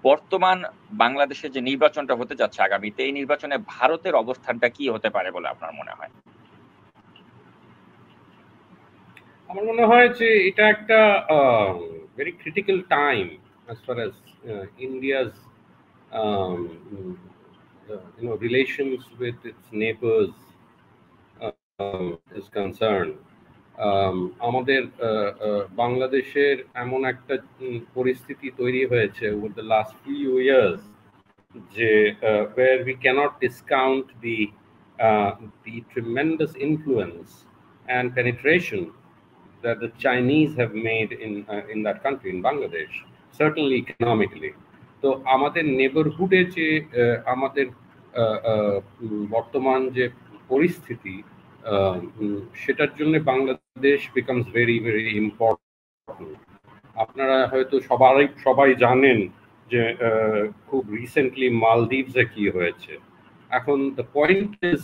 বর্তমান বাংলাদেশে যে নির্বাচনটা হতে যাচ্ছে আগামীতে, এই নির্বাচনে ভারতের অবস্থানটা কি হতে পারে বলে আপনার মনে হয়? আমার মনে হয় যে এটা একটা very critical time as far as India's relations with its neighbors is concerned. আমাদের বাংলাদেশের এমন একটা পরিস্থিতি তৈরি হয়েছে over the last few years যে where we cannot discount the tremendous influence and penetration that the Chinese have made in that country, in Bangladesh, certainly economically. তো আমাদের নেবারহুডে যে আমাদের বর্তমান যে পরিস্থিতি সেটার জন্য Bangladesh becomes very very important. আপনারা হয়তো সবাই জানেন যে খুব রিসেন্টলি মালদ্বীপসে কি হয়েছে। এখন the point is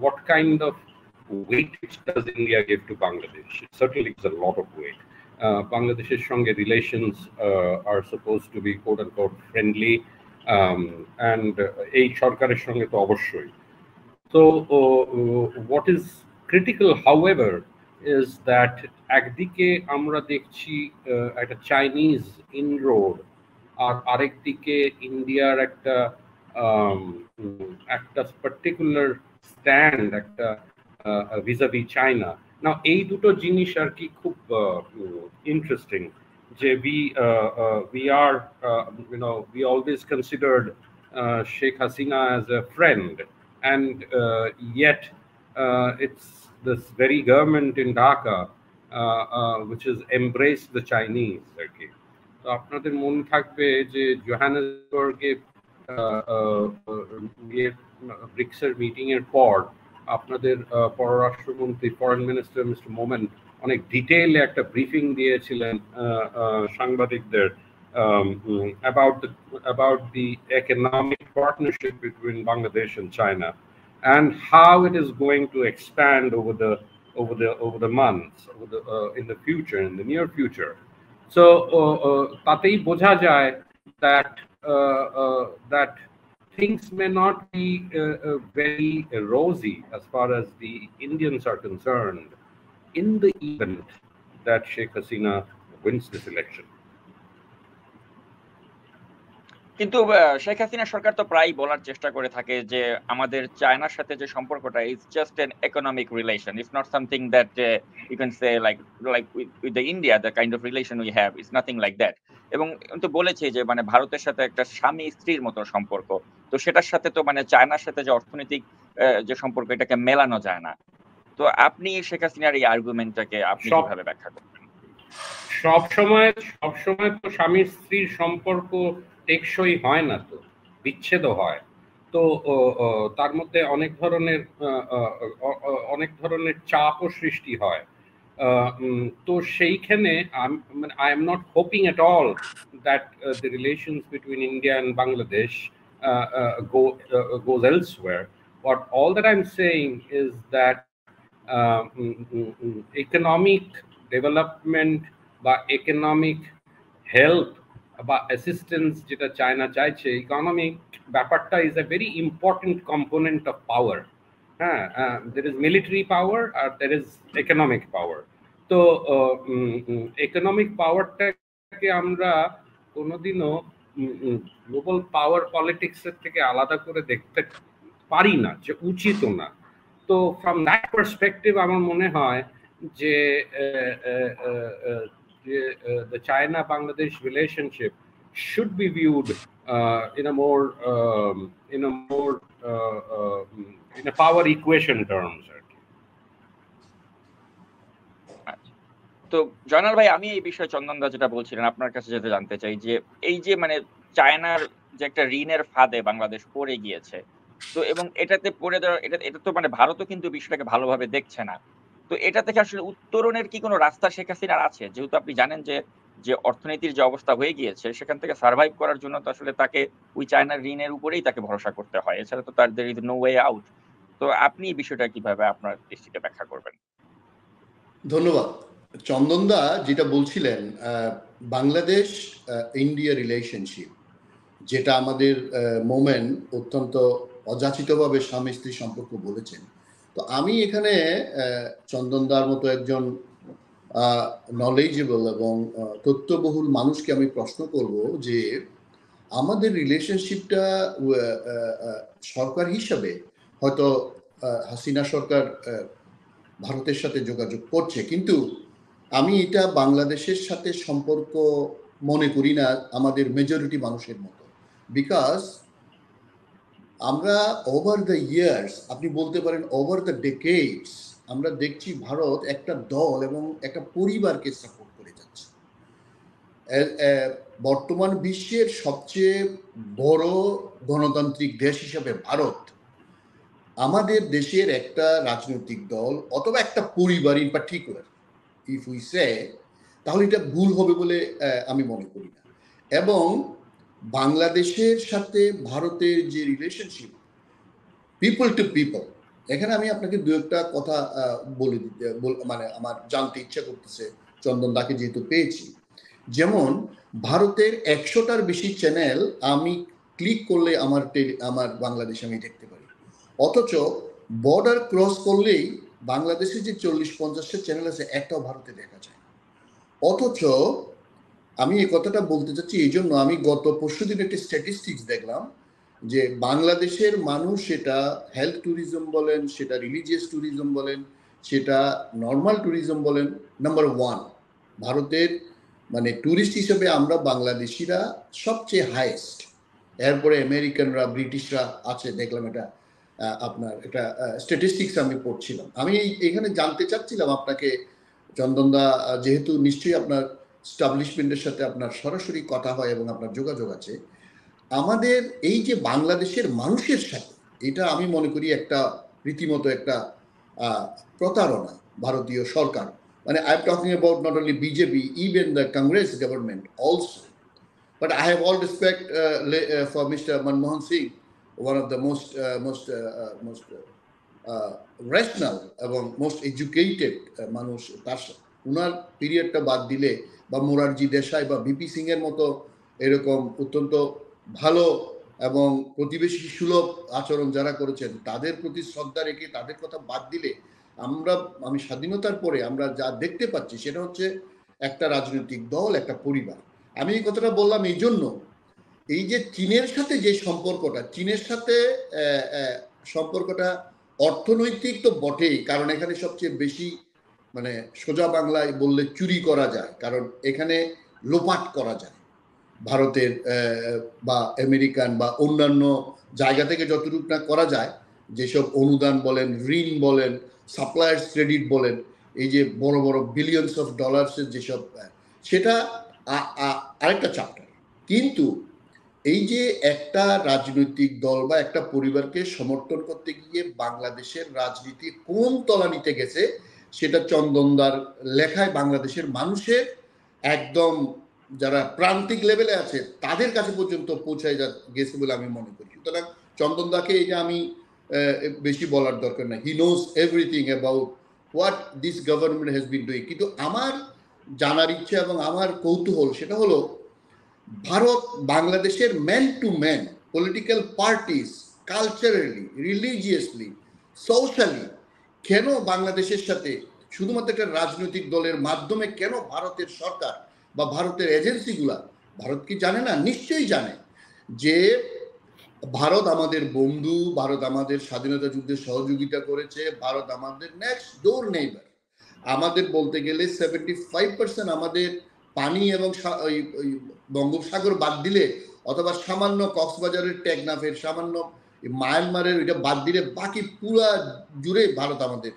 what kind of weight does India give to Bangladesh? It certainly gives a lot of weight. Bangladesh's সঙ্গে relations are supposed to be quote unquote friendly, and এই সরকারের সঙ্গে তো অবশ্যই। So what is critical, however, is that একদিকে আমরা দেখছি একটা চাইনিজ ইনরোড, আর আরেকদিকে ইন্ডিয়ার একটা পার্টিকুলার স্ট্যান্ড একটা vis-a-vis China. Now এই দুটো জিনিস আর কি খুব ইন্টারেস্টিং যে we always considered Sheikh Hasina as a friend, and yet it's this very government in Dhaka which has embraced the Chinese. Okay, so আপনাদের মনে থাকবে যে জোহানেসবার্গে ব্রিক্সের মিটিং এর পর আপনাদের পররাষ্ট্রমন্ত্রী ফরেন মিনিস্টার মিস্টার মোমেন অনেক ডিটেইলে একটা ব্রিফিং দিয়েছিলেন সাংবাদিকদের about the economic partnership between Bangladesh and China and how it is going to expand over the months, in the future, in the near future. So তাতেই বোঝা যায় that things may not be very rosy as far as the Indians are concerned in the event that Sheikh Hasina wins this election. কিন্তু শেখ হাসিনা সরকার তো প্রায় বলার চেষ্টা করে থাকে যে আমাদের চায়নার সাথে যে সম্পর্কটা is just an economic relation, it's not something that you can say like with the India the kind of relation we have is nothing like that. এবং তো বলেছে যে মানে ভারতের সাথে একটা স্বামী স্ত্রীর মতো সম্পর্ক, তো সেটার সাথে তো মানে চায়নার সাথে যে অর্থনৈতিক যে সম্পর্ক এটাকে মেলানো যায় না। তো আপনি শেখ হাসিনার এই আর্গুমেন্টটাকে আপনি কিভাবে ব্যাখ্যা করবেন? সব সময় তো স্বামী স্ত্রীর সম্পর্ক টেকসই হয় না, তো বিচ্ছেদ হয়। তো তার মধ্যে অনেক ধরনের চাপও সৃষ্টি হয়। তো সেইখানে I am not hoping at all that the relations between India and Bangladesh goes elsewhere. But all that I'm saying is that economic development বা economic help বা অ্যাসিস্ট্যান্স যেটা চায়না চাইছে, ইকোনমিক ব্যাপারটা is a very important component of power. হ্যাঁ, there is military power আর there is economic power. তো economic পাওয়ারটাকে আমরা কোনোদিনও গ্লোবাল পাওয়ার পলিটিক্সের থেকে আলাদা করে দেখতে পারি না, যে উচিত না। তো ফ্রম দ্যাট পার্সপেক্টিভ আমার মনে হয় যে the China-Bangladesh relationship should be viewed in a power equation terms. তো জয়নাল ভাই, আমি এই বিষয়ে চন্দনদা যেটা বলছিলেন আপনার কাছে যেটা জানতে চাই যে এই যে মানে চায়নার যে একটা ঋণের ফাঁদে বাংলাদেশ পড়ে গিয়েছে, তো এবং এটাতে পড়ে দেওয়া এটা তো মানে ভারতও কিন্তু বিষয়টাকে ভালোভাবে দেখছে না। তো এটা থেকে আসলে উত্তরণের কি কোনো রাস্তা শেখ হাসিনার আছে? যেহেতু আপনি জানেন যে অর্থনীতির যে অবস্থা হয়ে গিয়েছে, সেখান থেকে সার্ভাইভ করার জন্য তো আসলে তাকে ওই চায়নার ঋণের উপরেই তাকে ভরসা করতে হয়, এছাড়া তো তার দের ইজ নো ওয়ে আউট। তো আপনি এই বিষয়টা কিভাবে আপনার দৃষ্টিতে ব্যাখ্যা করবেন? ধন্যবাদ। চন্দনদা যেটা বলছিলেন, বাংলাদেশ ইন্ডিয়া রিলেশনশিপ, যেটা আমাদের মোমেন্ট অত্যন্ত অযাচিতভাবে স্বামী স্ত্রী সম্পর্ক বলেছেন। তো আমি এখানে চন্দনদার মতো একজন নলেজেবল এবং তথ্যবহুল মানুষকে আমি প্রশ্ন করব যে আমাদের রিলেশনশিপটা সরকার হিসাবে হয়তো হাসিনা সরকার ভারতের সাথে যোগাযোগ করছে, কিন্তু আমি এটা বাংলাদেশের সাথে সম্পর্ক মনে করি না আমাদের মেজরিটি মানুষের মতো। বিকজ আমরা ওভার দ্য ইয়ার্স, আপনি বলতে পারেন ওভার দ্য ডেকেডস, আমরা দেখছি ভারত একটা দল এবং একটা পরিবারকে সাপোর্ট করে যাচ্ছে। বর্তমান বিশ্বের সবচেয়ে বড় গণতান্ত্রিক দেশ হিসাবে ভারত আমাদের দেশের একটা রাজনৈতিক দল অথবা একটা পরিবার in particular, if we say, তাহলে এটা ভুল হবে বলে আমি মনে করি না। এবং বাংলাদেশের সাথে ভারতের যে রিলেশনশিপ পিপল টু পিপল, এখানে আমি আপনাকে দু একটা কথা বলে দিতে, মানে আমার জানতে ইচ্ছা করতেছে চন্দন দাকে যেহেতু পেয়েছি। যেমন ভারতের 100টার বেশি চ্যানেল আমি ক্লিক করলে আমার বাংলাদেশে আমি দেখতে পারি, অথচ বর্ডার ক্রস করলেই বাংলাদেশে যে 40-50টা চ্যানেল আছে একটাও ভারতে দেখা যায়। অথচ আমি এই কথাটা বলতে চাচ্ছি এই জন্য, আমি গত পরশুদিন একটি স্ট্যাটিস্টিক্স দেখলাম যে বাংলাদেশের মানুষ, সেটা হেলথ ট্যুরিজম বলেন, সেটা রিলিজিয়াস ট্যুরিজম বলেন, সেটা নর্মাল ট্যুরিজম বলেন, নাম্বার 1 ভারতের, মানে ট্যুরিস্ট হিসেবে আমরা বাংলাদেশিরা সবচেয়ে হাইয়েস্ট। এরপরে আমেরিকানরা, ব্রিটিশরা আছে দেখলাম। এটা আপনার এটা স্ট্যাটিস্টিক্স আমি পড়ছিলাম। আমি এখানে জানতে চাচ্ছিলাম আপনাকে চন্দনদা, যেহেতু নিশ্চয়ই আপনার স্টাবলিশমেন্টের সাথে আপনার সরাসরি কথা হয় এবং আপনার যোগাযোগ আছে, আমাদের এই যে বাংলাদেশের মানুষের সাথে, এটা আমি মনে করি একটা রীতিমতো একটা প্রতারণা ভারতীয় সরকার, মানে I am talking about not only BJP, even the Congress government also. But I have all respect for Mr. Manmohan Singh, one of the most rational এবং মোস্ট এডুকেটেড মানুষ। তার উনার পিরিয়ডটা বাদ দিলে, বা মোরারজি দেশাই বা ভিপি সিং এর মতো এরকম অত্যন্ত ভালো এবং প্রতিবেশী সুলভ আচরণ যারা করেছেন, তাদের প্রতি শ্রদ্ধা রেখে তাদের কথা বাদ দিলে আমি স্বাধীনতার পরে আমরা যা দেখতে পাচ্ছি সেটা হচ্ছে একটা রাজনৈতিক দল, একটা পরিবার। আমি এই কথাটা বললাম এই জন্য, এই যে চীনের সাথে যে সম্পর্কটা, চীনের সাথে সম্পর্কটা অর্থনৈতিক তো বটেই, কারণ এখানে সবচেয়ে বেশি, মানে সোজা বাংলায় বললে চুরি করা যায়, কারণ এখানে লোপাট করা যায় ভারতের বা আমেরিকান বা অন্যান্য জায়গা থেকে যতটুকু না করা যায়, যেসব অনুদান বলেন, ঋণ বলেন, সাপ্লায়ার্স ক্রেডিট বলেন, এই যে বড় বড় বিলিয়নস অফ ডলার্সের যেসব, সেটা আরেকটা চ্যাপ্টার। কিন্তু এই যে একটা রাজনৈতিক দল বা একটা পরিবারকে সমর্থন করতে গিয়ে বাংলাদেশের রাজনীতি কোন তলানিতে গেছে, সেটা চন্দনদার লেখায় বাংলাদেশের মানুষের একদম যারা প্রান্তিক লেভেলে আছে তাদের কাছে পর্যন্ত পৌঁছায় গেছে বলে আমি মনে করি। সুতরাং চন্দনদাকে এই যে আমি বেশি বলার দরকার নাই, he knows everything about what this government has been doing. কিন্তু আমার জানার ইচ্ছা এবং আমার কৌতূহল সেটা হলো, ভারত বাংলাদেশের man to man political parties, culturally, religiously, socially, কেন বাংলাদেশের সাথে শুধুমাত্র একটা রাজনৈতিক দলের মাধ্যমে কেন ভারতের সরকার বা ভারতের এজেন্সিগুলা, ভারত কি জানে না? নিশ্চয়ই জানে যে ভারত আমাদের বন্ধু, ভারত আমাদের স্বাধীনতা যুদ্ধে সহযোগিতা করেছে, ভারত আমাদের নেক্সট ডোর নেইবার। আমাদের বলতে গেলে 75% আমাদের পানি এবং বঙ্গোপসাগর বাদ দিলে, অথবা সামান্য কক্সবাজারের টেকনাফের, সামান্য মায়ানমারের ওইটা বাদ দিলে, বাকি পুরা জুড়ে ভারত আমাদের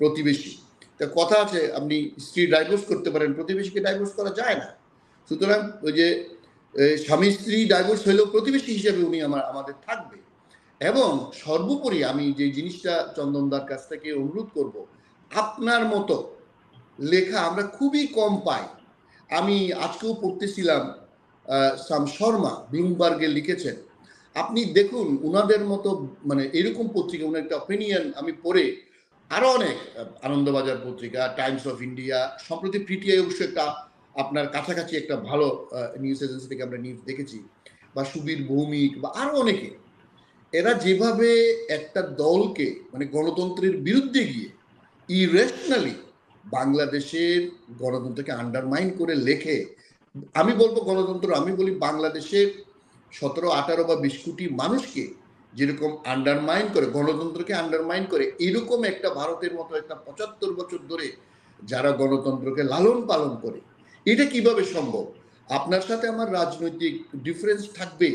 প্রতিবেশী। তা কথা আছে, আপনি স্ত্রী ডাইভোর্স করতে পারেন, প্রতিবেশীকে ডাইভোর্স করা যায় না। সুতরাং ওই যে স্বামী স্ত্রী ডাইভোর্স হলেও প্রতিবেশী হিসেবে উনি আমাদের থাকবে। এবং সর্বোপরি আমি যে জিনিসটা চন্দনদার কাছ থেকে অনুরোধ করব, আপনার মতো লেখা আমরা খুবই কম পাই। আমি আজকেও পড়তেছিলাম, সাম শর্মা ব্লুমবার্গে লিখেছেন, আপনি দেখুন উনাদের মতো, মানে এরকম পত্রিকা, উনার একটা অপিনিয়ন আমি পড়ে আরো অনেক, আনন্দবাজার পত্রিকা, টাইমস অফ ইন্ডিয়া, সম্প্রতি পিটিআই অবশ্য একটা আপনার কাছাকাছি একটা ভালো নিউজ এজেন্সি থেকে আমরা নিউজ দেখেছি, বা সুবীর ভৌমিক বা আরো অনেকে, এরা যেভাবে একটা দলকে মানে গণতন্ত্রের বিরুদ্ধে গিয়ে ইরেশনালি বাংলাদেশের গণতন্ত্রকে আন্ডারমাইন করে লেখে, আমি বলবো গণতন্ত্র, আমি বলি বাংলাদেশের 17, 18 বা 20 কোটি মানুষকে যেরকম আন্ডারমাইন করে, গণতন্ত্রকে আন্ডারমাইন করে, এরকম একটা ভারতের মতো একটা 75 বছর ধরে যারা গণতন্ত্রকে লালন পালন করে, এটা কিভাবে সম্ভব? আপনার সাথে আমার রাজনৈতিক ডিফারেন্স থাকবে,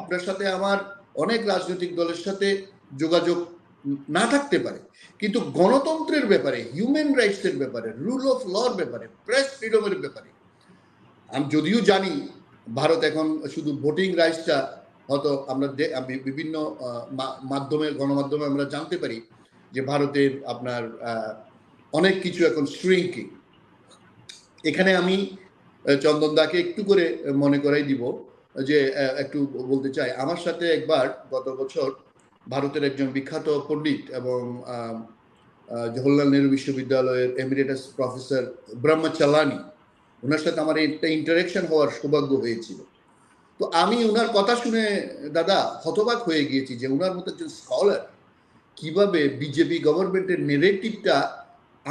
আপনার সাথে আমার অনেক রাজনৈতিক দলের সাথে যোগাযোগ না থাকতে পারে, কিন্তু গণতন্ত্রের ব্যাপারে, হিউম্যান রাইটসের ব্যাপারে, রুল অফ লর ব্যাপারে, প্রেস ফ্রিডমের ব্যাপারে, আমি যদিও জানি ভারত এখন শুধু ভোটিং রাইটসটা হয়তো আমরা বিভিন্ন মাধ্যমে, গণমাধ্যমে আমরা জানতে পারি যে ভারতের আপনার অনেক কিছু এখন শ্রিঙ্কিং। এখানে আমি চন্দন দাকে একটু করে মনে করাই দিব যে একটু বলতে চাই, আমার সাথে একবার গত বছর ভারতের একজন বিখ্যাত পণ্ডিত এবং জওহরলাল নেহরু বিশ্ববিদ্যালয়ের এমিরেটাস প্রফেসর ব্রহ্মচালানি, ওনার সাথে আমার একটা ইন্টারাকশন হওয়ার সৌভাগ্য হয়েছিল। তো আমি ওনার কথা শুনে দাদা হতবাক হয়ে গিয়েছি যে ওনার মতো একজন স্কলার কিভাবে বিজেপি গভর্নমেন্টের নেরেটিভটা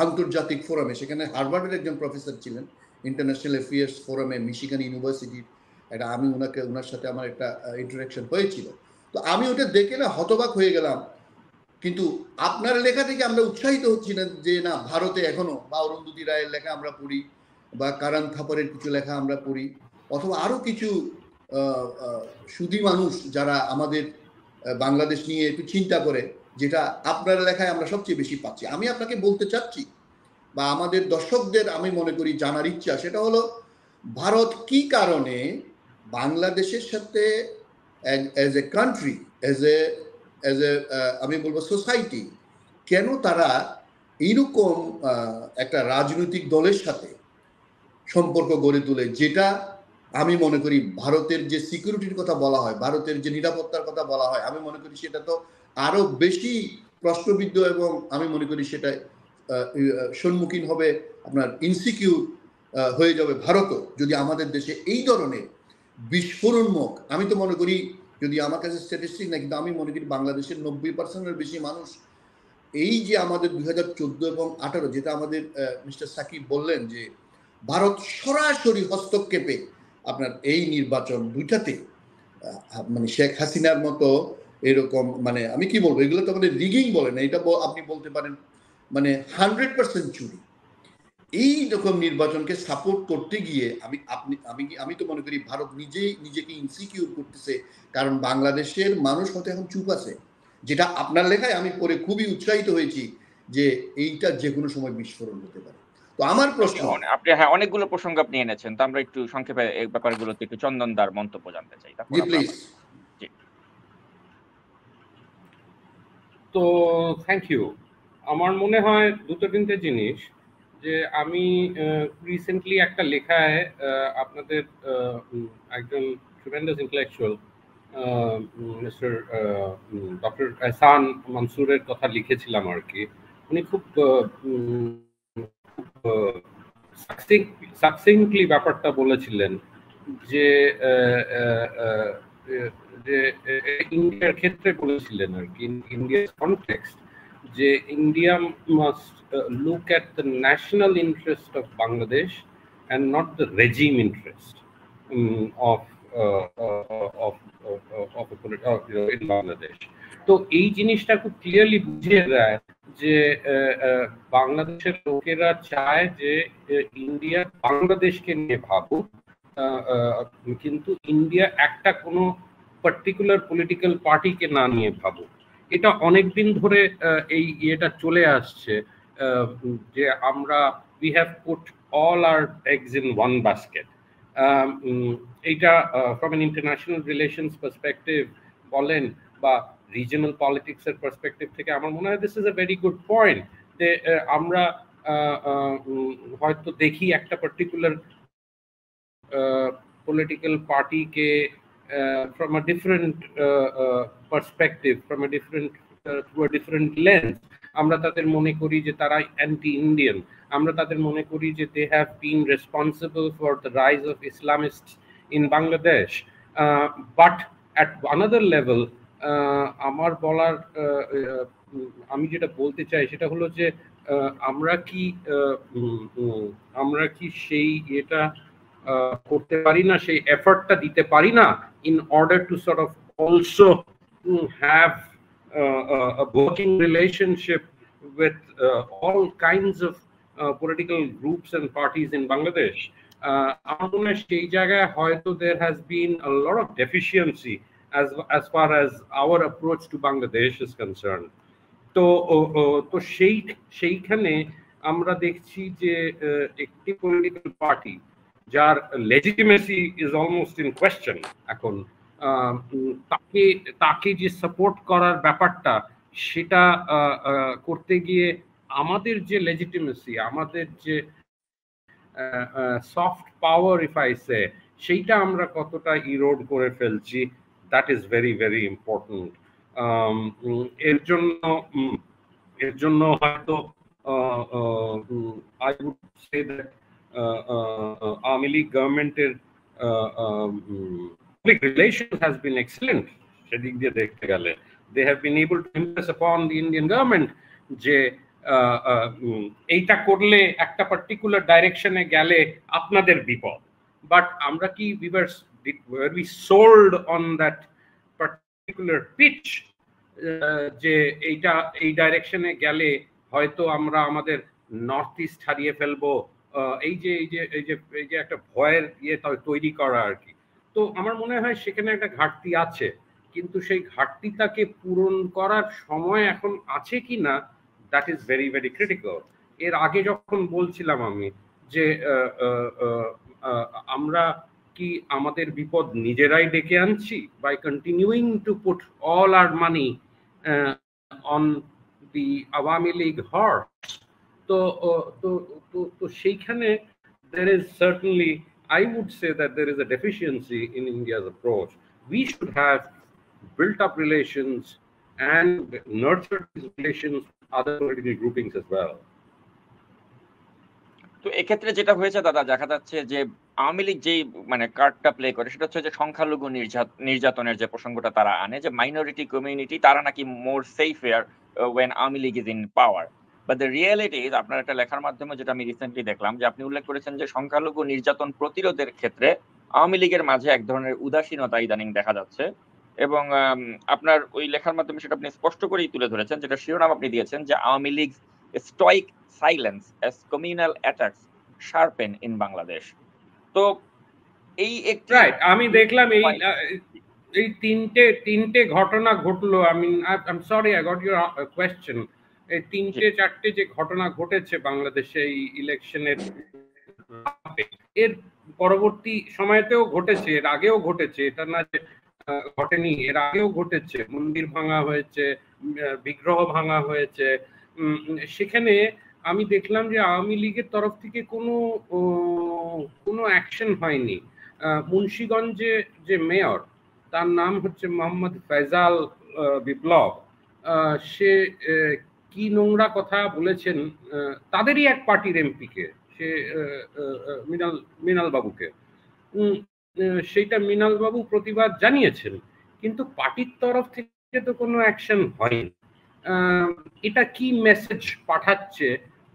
আন্তর্জাতিক ফোরামে, সেখানে হার্ভার্ডের একজন প্রফেসর ছিলেন, ইন্টারন্যাশনাল অ্যাফেয়ার্স ফোরামে মিশিগান ইউনিভার্সিটির, এটা আমি ওনার সাথে আমার একটা ইন্টারাকশন হয়েছিল। তো আমি ওটা দেখে না হতবাক হয়ে গেলাম। কিন্তু আপনার লেখা থেকে আমরা উৎসাহিত হচ্ছি না যে না, ভারতে এখনো বা অরুন্ধতী রায়ের লেখা আমরা পড়ি, বা কারান থাপারের কিছু লেখা আমরা পড়ি, অথবা আরো কিছু সুধী মানুষ যারা আমাদের বাংলাদেশ নিয়ে একটু চিন্তা করে, যেটা আপনার লেখায় আমরা সবচেয়ে বেশি পাচ্ছি। আমি আপনাকে বলতে চাচ্ছি, বা আমাদের দর্শকদের আমি মনে করি জানার ইচ্ছা, সেটা হলো ভারত কি কারণে বাংলাদেশের সাথে as a country, as a আমি বলবো সোসাইটি, কেন তারা এইরকম একটা রাজনৈতিক দলের সাথে সম্পর্ক গড়ে তোলে, যেটা আমি মনে করি ভারতের যে সিকিউরিটির কথা বলা হয়, ভারতের যে নিরাপত্তার কথা বলা হয়, আমি মনে করি সেটা তো আরো বেশি প্রশ্নবিদ্ধ, এবং আমি মনে করি সেটা সম্মুখীন হবে আপনার ইনসিকিউর হয়ে যাবে ভারতও, যদি আমাদের দেশে এই ধরনের বিস্ফোরণমুখ, আমি তো মনে করি, যদি আমার কাছে স্ট্যাটিস্টিক না, কিন্তু আমি মনে করি বাংলাদেশের 90%-এর বেশি মানুষ এই যে আমাদের 2014 এবং 18, যেটা আমাদের মিস্টার সাকিব বললেন যে ভারত সরাসরি হস্তক্ষেপে আপনার এই নির্বাচন দুইটাতে, মানে শেখ হাসিনার মতো এরকম, মানে আমি কি বলবো, এগুলো তো মানে রিগিং বলে না, এটা আপনি বলতে পারেন মানে 100% চুরি, এই রকম নির্বাচনকে সাপোর্ট করতে গিয়ে আমি তো মনে করি ভারত নিজেকে ইনসিকিউর করতেছে, কারণ বাংলাদেশের মানুষ হয়তো এখন চুপ আছে, যেটা আপনার লেখায় আমি পড়ে খুবই উৎসাহিত হয়েছি যে এইটা যে কোনো সময় বিস্ফোরণ হতে পারে। তো আমার প্রশ্ন, আপনি অনেকগুলো প্রসঙ্গ আপনি এনেছেন, তো আমরা একটু সংক্ষেপে এই ব্যাপারগুলোতে একটু চন্দনদার মন্তব্য জানতে চাই। জি প্লিজ। জি। তো থ্যাংক ইউ। আমার মনে হয় দুটো তিনটে জিনিস, যে আমি রিসেন্টলি একটা লেখায় আপনাদের একজন ট্রিমেন্ডাস ইন্টেলেকচুয়াল মিস্টার ডক্টর এহসান মনসুরের কথা লিখেছিলাম আর কি। উনি খুব সাকসিংক্টলি ব্যাপারটা বলেছিলেন যে ইন্ডিয়ার ক্ষেত্রে বলেছিলেন আর কি, ইন্ডিয়ার কনটেক্সট, যে India must look at the national interest of Bangladesh and not the regime interest of in Bangladesh. তো এই জিনিসটা খুব ক্লিয়ারলি বুঝিয়ে দেয় যে বাংলাদেশের লোকেরা চায় যে ইন্ডিয়া বাংলাদেশকে নিয়ে ভাবুক, কিন্তু ইন্ডিয়া একটা কোনো পার্টিকুলার পলিটিক্যাল পার্টিকে না নিয়ে ভাবুক। এটা অনেকদিন ধরে এই ইয়েটা চলে আসছে, যে আমরা we have put all our eggs in one basket. এইটা from an international relations perspective বলেন বা রিজনাল পলিটিক্সের পার্সপেক্টিভ থেকে আমার মনে হয় this is a very good point, যে আমরা হয়তো দেখি একটা particular political party ke from a different perspective, from a different through a different lens, আমরা তাদের মনে করি যে তারা অ্যান্টি ইন্ডিয়ান, আমরা তাদের মনে করি যে they have been responsible for the rise of Islamist in Bangladesh. But at another level আমার বলার আমি যেটা বলতে চাই সেটা হলো যে আমরা কি সেই এটা করতে পারি না, সেই এফর্টটা দিতে পারি না in order to sort of also have a working relationship with all kinds of political groups and parties in Bangladesh. আমার মনে হয় সেই জায়গায় হয়তো there has been a lot of deficiency as far as our approach to Bangladesh is concerned. তো সেইখানে আমরা দেখছি যে একটি পলিটিক্যাল পার্টি যার legitimacy is almost in question এখন, তাকে যে সাপোর্ট করার ব্যাপারটা সেটা করতে গিয়ে আমাদের যে লেজিটিমেসি, আমাদের যে soft power if I say, সেইটা আমরা কতটা ইরোড করে ফেলছি, that is very very important. এর জন্য হয়তো I would say that Awami League গভর্নমেন্টের public relations has been excellent সেদিক দিয়ে দেখতে গেলে। they have been able to impress upon the Indian government যে এইটা করলে একটা পার্টিকুলার ডাইরেকশনে গেলে আপনাদের বিপদ, বাট আমরা কি were we sold on that particular pitch যে এই ডাইরেকশনে গেলে হয়তো আমরা আমাদের নর্থ ইস্ট হারিয়ে ফেলবো, এই যে একটা ভয়ের তৈরি করা আর কি। তো আমার মনে হয় সেখানে একটা ঘাটতি আছে, কিন্তু সেই ঘাটতিটাকে পূরণ করার সময় এখন আছে কি না, that is very very critical. এর আগে যখন বলছিলাম আমি যে আমরা কি আমাদের বিপদ নিজেরাই ডেকে আনছি by continuing to put all our money on the Awami League horse. তো সেইখানে there is certainly, I would say that there is a deficiency in India's approach. We should have built up relations and nurtured these relations with other political groupings as well. তো এক্ষেত্রে যেটা হয়েছে দাদা, দেখা যাচ্ছে যে আওয়ামী লীগ যেই মানে কার্ডটা প্লে করে সেটা হচ্ছে যে সংখ্যালঘু নির্যাতনের যে প্রসঙ্গটা তারা আনে, যে মাইনরিটি কমিউনিটি তারা নাকি more safer when Awami League is in power. But the reality is, আপনার একটা লেখার মাধ্যমে যেটা আমি রিসেন্টলি দেখলাম, যে আপনি উল্লেখ করেছেন যে সংখ্যালঘু নির্যাতন প্রতিরোধের ক্ষেত্রে আওয়ামী লীগের মাঝে এক ধরনের উদাসীনতা ইদানিং দেখা যাচ্ছে, এবং আপনার ওই লেখার মাধ্যমে সেটা আপনি স্পষ্ট করেই তুলে ধরেছেন, যেটা শিরোনাম আপনি দিয়েছেন যে Awami League stoic silence as communal attacks sharpen in Bangladesh. তো এই একটি রাইট, আমি দেখলাম এই তিনটে ঘটনা ঘটলো। আমি I am sorry, I got your question. এই তিনটে চারটে যে ঘটনা ঘটেছে বাংলাদেশে এই ইলেকশনের, এর পরবর্তী সময়তেও ঘটেছে, এর আগেও ঘটেছে, এটা না যে ঘটেনি, এর আগেও ঘটেছে। মন্দির ভাঙা হয়েছে, বিগ্রহ ভাঙা হয়েছে। সেখানে আমি দেখলাম যে আওয়ামী লীগের তরফ থেকে কোনো অ্যাকশন হয়নি। মুন্সিগঞ্জে যে মেয়র, তার নাম হচ্ছে মোহাম্মদ ফয়জাল বিপ্লব, সে কি নোংরা কথা বলেছেন তাদেরই এক পার্টির এমপিকে, সে মৃণাল বাবুকে। সেইটা মৃণাল বাবু প্রতিবাদ জানিয়েছেন, কিন্তু পার্টির তরফ থেকে তো কোনো অ্যাকশন হয়নি। এটা কি মেসেজ পাঠাচ্ছে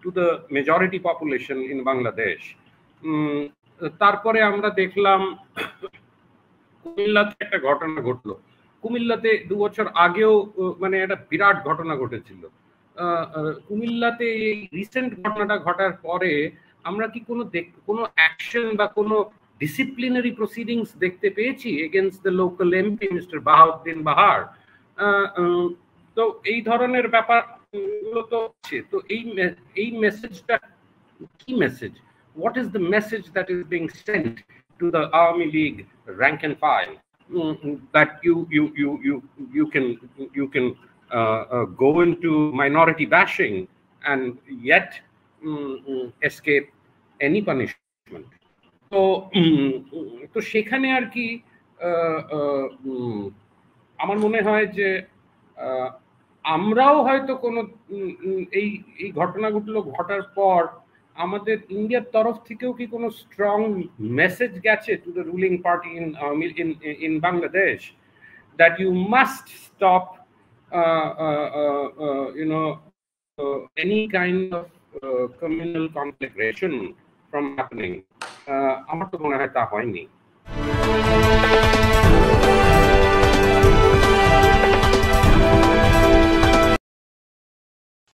to the majority population in Bangladesh? তারপরে আমরা দেখলাম কুমিল্লাতে একটা ঘটনা ঘটলো। কুমিল্লাতে 2 বছর আগেও মানে একটা বিরাট ঘটনা ঘটেছিল। কুমিল্লাতে এই রিসেন্ট ঘটনাটা ঘটার পরে আমরা কি কোনো অ্যাকশন বা কোনো ডিসিপ্লিনারি প্রসিডিংস দেখতে পেয়েছি against the local MP mister Bahauddin Bahar? তো এই ধরনের ব্যাপারগুলো তো আছে। তো এই মেসেজটা কি message? What is the message that is being sent to the Army League rank and file that you can go into minority bashing and yet escape any punishment? তো সেখানে আর কি আমার মনে হয় যে আমরাও হয়তো কোনো এই এই ঘটনাগুলো ঘটার পর আমাদের ইন্ডিয়ার তরফ থেকেও কি কোনো স্ট্রং মেসেজ গেছে to the ruling party in Bangladesh that you must stop any kind of communal conflagration from happening? আমার তো মনে হয় তা হয়নি।